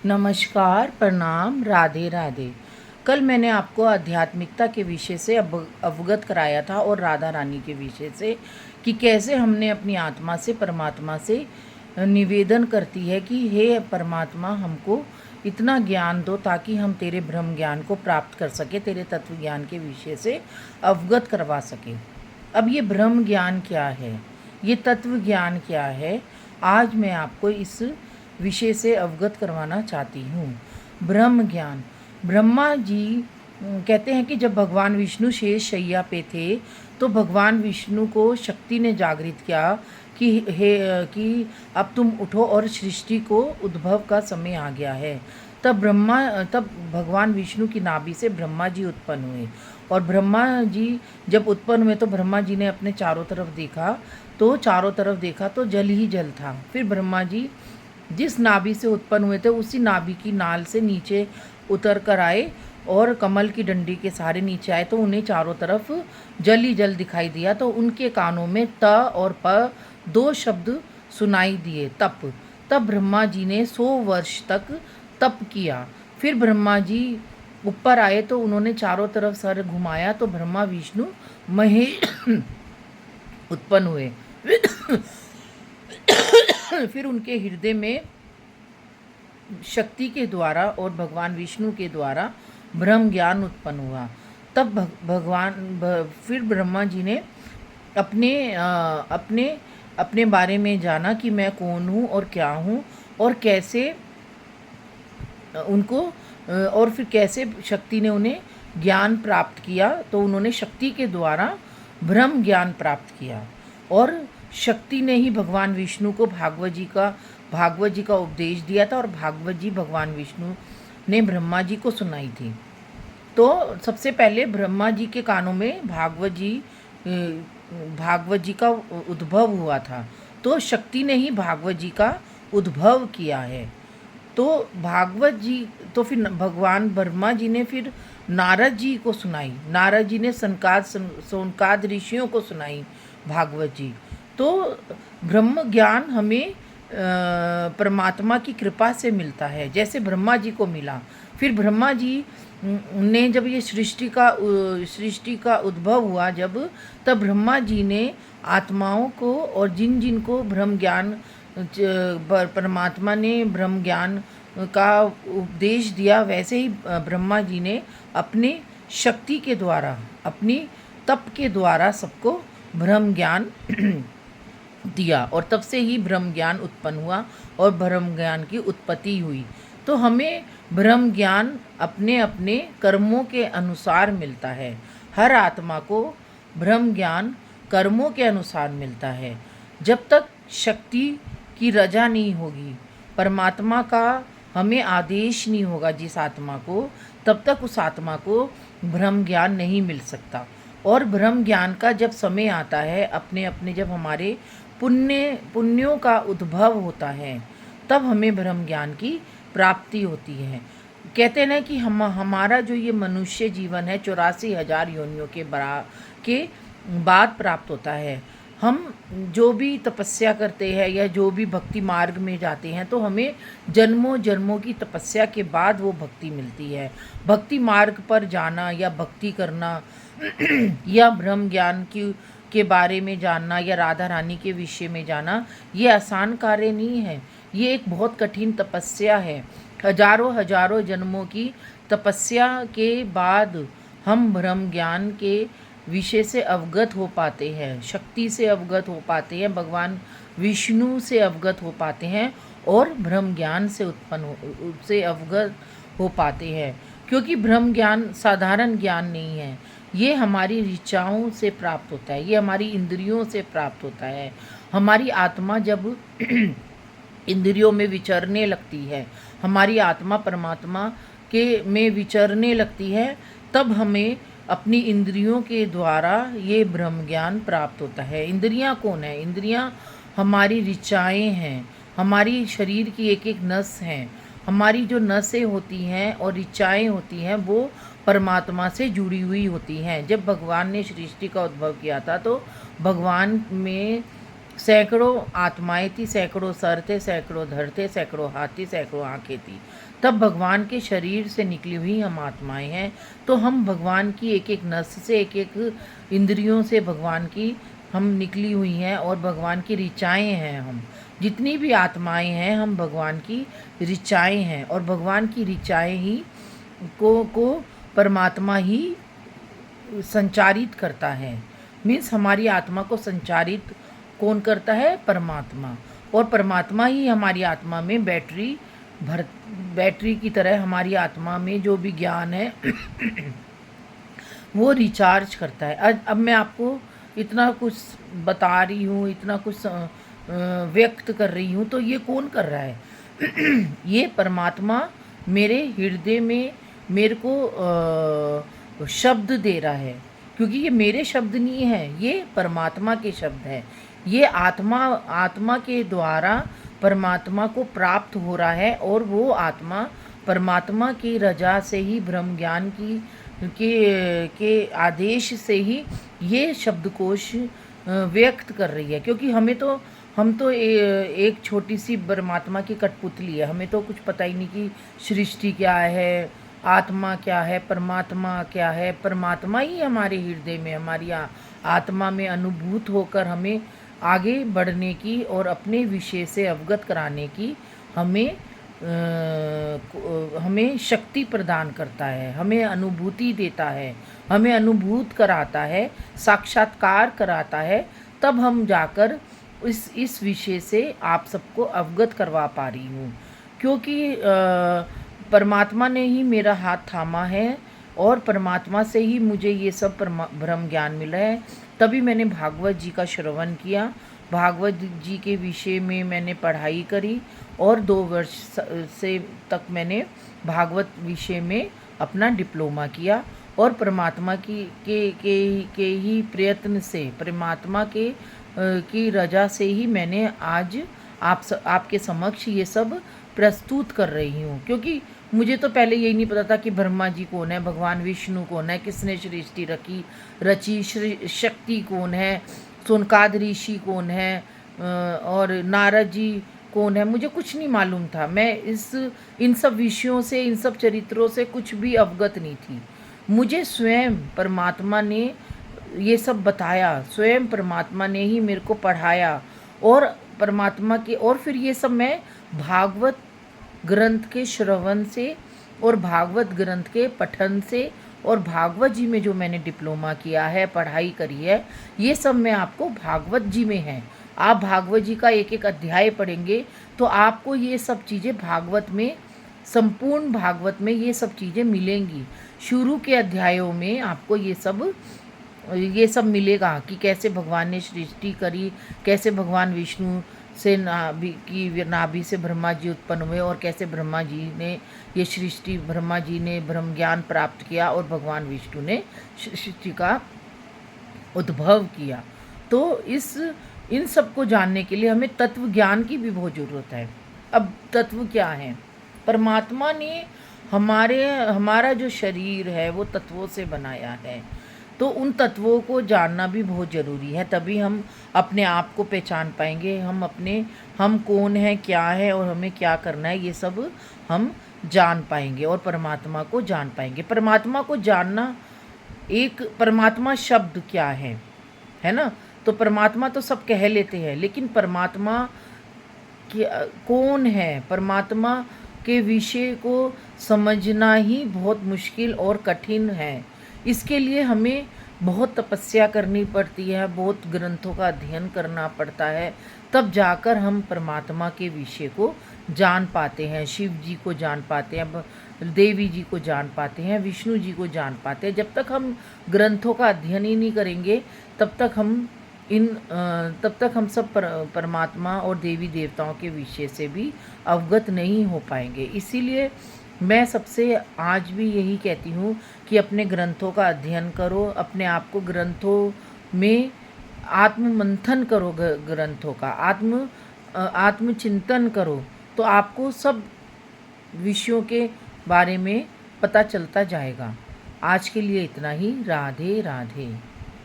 नमस्कार, प्रणाम, राधे राधे। कल मैंने आपको आध्यात्मिकता के विषय से अवगत कराया था और राधा रानी के विषय से कि कैसे हमने अपनी आत्मा से परमात्मा से निवेदन करती है कि हे परमात्मा, हमको इतना ज्ञान दो ताकि हम तेरे ब्रह्म ज्ञान को प्राप्त कर सके, तेरे तत्व ज्ञान के विषय से अवगत करवा सके। अब ये ब्रह्म ज्ञान क्या है, ये तत्व ज्ञान क्या है, आज मैं आपको इस विषय से अवगत करवाना चाहती हूँ। ब्रह्म ज्ञान। ब्रह्मा जी कहते हैं कि जब भगवान विष्णु शेष शैया पे थे तो भगवान विष्णु को शक्ति ने जागृत किया कि अब तुम उठो और सृष्टि को उद्भव का समय आ गया है। तब भगवान विष्णु की नाभि से ब्रह्मा जी उत्पन्न हुए और ब्रह्मा जी जब उत्पन्न हुए तो ब्रह्मा जी ने अपने चारों तरफ देखा तो जल ही जल था। फिर ब्रह्मा जी जिस नाभि से उत्पन्न हुए थे उसी नाभि की नाल से नीचे उतर कर आए और कमल की डंडी के सहारे नीचे आए तो उन्हें चारों तरफ जल ही जल दिखाई दिया। तो उनके कानों में त और प दो शब्द सुनाई दिए, तप। तब ब्रह्मा जी ने 100 वर्ष तक तप किया। फिर ब्रह्मा जी ऊपर आए तो उन्होंने चारों तरफ सर घुमाया तो ब्रह्मा विष्णु महेश उत्पन्न हुए। फिर उनके हृदय में शक्ति के द्वारा और भगवान विष्णु के द्वारा ब्रह्म ज्ञान उत्पन्न हुआ। तब फिर ब्रह्मा जी ने अपने बारे में जाना कि मैं कौन हूँ और क्या हूँ और कैसे उनको और फिर कैसे शक्ति ने उन्हें ज्ञान प्राप्त किया। तो उन्होंने शक्ति के द्वारा ब्रह्म ज्ञान प्राप्त किया और शक्ति ने ही भगवान विष्णु को भागवत जी का उपदेश दिया था और भागवत जी भगवान विष्णु ने ब्रह्मा जी को सुनाई थी। तो सबसे पहले ब्रह्मा जी के कानों में भागवत जी का उद्भव हुआ था। तो शक्ति ने ही भागवत जी का उद्भव किया है। तो फिर भगवान ब्रह्मा जी ने फिर नारद जी को सुनाई। नारद जी ने सनकाद ऋषियों को सुनाई भागवत जी। तो ब्रह्म ज्ञान हमें परमात्मा की कृपा से मिलता है, जैसे ब्रह्मा जी को मिला। फिर ब्रह्मा जी ने जब ये सृष्टि का उद्भव हुआ तब ब्रह्मा जी ने आत्माओं को और जिन को ब्रह्म ज्ञान परमात्मा ने ब्रह्म ज्ञान का उपदेश दिया, वैसे ही ब्रह्मा जी ने अपने शक्ति के द्वारा, अपनी तप के द्वारा सबको ब्रह्म ज्ञान दिया और तब से ही ब्रह्म ज्ञान उत्पन्न हुआ और ब्रह्म ज्ञान की उत्पत्ति हुई। तो हमें ब्रह्म ज्ञान अपने अपने कर्मों के अनुसार मिलता है। हर आत्मा को ब्रह्म ज्ञान कर्मों के अनुसार मिलता है। जब तक शक्ति की रजा नहीं होगी, परमात्मा का हमें आदेश नहीं होगा जिस आत्मा को, तब तक उस आत्मा को ब्रह्म ज्ञान नहीं मिल सकता। और ब्रह्म ज्ञान का जब समय आता है, अपने अपने जब हमारे पुण्यों का उद्भव होता है, तब हमें ब्रह्म ज्ञान की प्राप्ति होती है। कहते हैं ना कि हमारा जो ये मनुष्य जीवन है 84,000 योनियों के बाद प्राप्त होता है। हम जो भी तपस्या करते हैं या जो भी भक्ति मार्ग में जाते हैं तो हमें जन्मों जन्मों की तपस्या के बाद वो भक्ति मिलती है। भक्ति मार्ग पर जाना या भक्ति करना या ब्रह्म ज्ञान के बारे में जानना या राधा रानी के विषय में जाना, ये आसान कार्य नहीं है। ये एक बहुत कठिन तपस्या है। हजारों जन्मों की तपस्या के बाद हम ब्रह्म ज्ञान के विषय से अवगत हो पाते हैं, शक्ति से अवगत हो पाते हैं, भगवान विष्णु से अवगत हो पाते हैं और ब्रह्म ज्ञान से अवगत हो पाते हैं। क्योंकि ब्रह्म ज्ञान साधारण ज्ञान नहीं है, ये हमारी ऋचाओं से प्राप्त होता है, ये हमारी इंद्रियों से प्राप्त होता है। हमारी आत्मा जब इंद्रियों में विचरने लगती है, हमारी आत्मा परमात्मा में विचरने लगती है, तब हमें अपनी इंद्रियों के द्वारा ये ब्रह्म ज्ञान प्राप्त होता है। इंद्रियां कौन है? इंद्रियां हमारी ऋचाएँ हैं, हमारी शरीर की एक एक नस हैं। हमारी जो नसें होती हैं और ऋचाएँ होती हैं वो परमात्मा से जुड़ी हुई होती हैं। जब भगवान ने सृष्टि का उद्भव किया था तो भगवान में सैकड़ों आत्माएं थी, सैकड़ों सर थे, सैकड़ों धड़ थे, सैकड़ों हाथ थी, सैकड़ों आंखें थी। तब भगवान के शरीर से निकली हुई हम आत्माएं हैं। तो हम भगवान की एक एक नस से, एक एक इंद्रियों से भगवान की हम निकली हुई हैं और भगवान की ऋचाएँ हैं हम। जितनी भी आत्माएं हैं हम भगवान की ऋचाएँ हैं, और भगवान की ऋचाएँ ही को परमात्मा ही संचारित करता है। मीन्स हमारी आत्मा को संचारित कौन करता है? परमात्मा। और परमात्मा ही हमारी आत्मा में बैटरी की तरह हमारी आत्मा में जो भी ज्ञान है वो रिचार्ज करता है। अब मैं आपको इतना कुछ बता रही हूँ, इतना कुछ व्यक्त कर रही हूँ, तो ये कौन कर रहा है? ये परमात्मा मेरे हृदय में मेरे को शब्द दे रहा है, क्योंकि ये मेरे शब्द नहीं है, ये परमात्मा के शब्द है। ये आत्मा के द्वारा परमात्मा को प्राप्त हो रहा है, और वो आत्मा परमात्मा की रजा से ही, ब्रह्म ज्ञान के आदेश से ही ये शब्दकोश व्यक्त कर रही है। क्योंकि हम तो एक छोटी सी परमात्मा की कठपुतली है। हमें तो कुछ पता ही नहीं कि सृष्टि क्या है, आत्मा क्या है, परमात्मा क्या है। परमात्मा ही हमारे हृदय में, हमारी आत्मा में अनुभूत होकर हमें आगे बढ़ने की और अपने विषय से अवगत कराने की हमें शक्ति प्रदान करता है, हमें अनुभूति देता है, हमें अनुभूत कराता है, साक्षात्कार कराता है। तब हम जाकर इस विषय से आप सबको अवगत करवा पा रही हूँ। क्योंकि परमात्मा ने ही मेरा हाथ थामा है, और परमात्मा से ही मुझे ये सब ब्रह्म ज्ञान मिला है। तभी मैंने भागवत जी का श्रवण किया, भागवत जी के विषय में मैंने पढ़ाई करी, और 2 वर्ष से तक मैंने भागवत विषय में अपना डिप्लोमा किया। और परमात्मा के ही प्रयत्न से, परमात्मा की रजा से ही मैंने आज आपके समक्ष ये सब प्रस्तुत कर रही हूँ। क्योंकि मुझे तो पहले यही नहीं पता था कि ब्रह्मा जी कौन है, भगवान विष्णु कौन है, किसने सृष्टि रची, शक्ति कौन है, सोनकाद ऋषि कौन है, और नारद जी कौन है। मुझे कुछ नहीं मालूम था। मैं इन सब विषयों से, इन सब चरित्रों से कुछ भी अवगत नहीं थी। मुझे स्वयं परमात्मा ने ये सब बताया, स्वयं परमात्मा ने ही मेरे को पढ़ाया, और परमात्मा के, और फिर ये सब मैं भागवत ग्रंथ के श्रवण से, और भागवत ग्रंथ के पठन से, और भागवत जी में जो मैंने डिप्लोमा किया है, पढ़ाई करी है, ये सब मैं आपको भागवत जी में है। आप भागवत जी का एक एक अध्याय पढ़ेंगे तो आपको ये सब चीज़ें भागवत में, संपूर्ण भागवत में ये सब चीज़ें मिलेंगी। शुरू के अध्यायों में आपको ये सब मिलेगा कि कैसे भगवान ने सृष्टि करी, कैसे भगवान विष्णु से नाभि से ब्रह्मा जी उत्पन्न हुए, और कैसे ब्रह्मा जी ने ये सृष्टि, ब्रह्मा जी ने ब्रह्म ज्ञान प्राप्त किया, और भगवान विष्णु ने सृष्टि का उद्भव किया। तो इन सब को जानने के लिए हमें तत्व ज्ञान की भी बहुत ज़रूरत है। अब तत्व क्या है? परमात्मा ने हमारा जो शरीर है वो तत्वों से बनाया है। तो उन तत्वों को जानना भी बहुत ज़रूरी है, तभी हम अपने आप को पहचान पाएंगे। हम कौन हैं, क्या है, और हमें क्या करना है, ये सब हम जान पाएंगे और परमात्मा को जान पाएंगे। परमात्मा को जानना, एक परमात्मा शब्द क्या है ना? तो परमात्मा तो सब कह लेते हैं, लेकिन परमात्मा कौन है, परमात्मा के विषय को समझना ही बहुत मुश्किल और कठिन है। इसके लिए हमें बहुत तपस्या करनी पड़ती है, बहुत ग्रंथों का अध्ययन करना पड़ता है, तब जाकर हम परमात्मा के विषय को जान पाते हैं, शिव जी को जान पाते हैं, देवी जी को जान पाते हैं, विष्णु जी को जान पाते हैं। जब तक हम ग्रंथों का अध्ययन ही नहीं करेंगे तब तक हम सब परमात्मा और देवी देवताओं के विषय से भी अवगत नहीं हो पाएंगे। इसीलिए मैं सबसे आज भी यही कहती हूँ कि अपने ग्रंथों का अध्ययन करो, अपने आप को ग्रंथों में आत्ममंथन करो, ग्रंथों का आत्मचिंतन करो, तो आपको सब विषयों के बारे में पता चलता जाएगा। आज के लिए इतना ही। राधे राधे।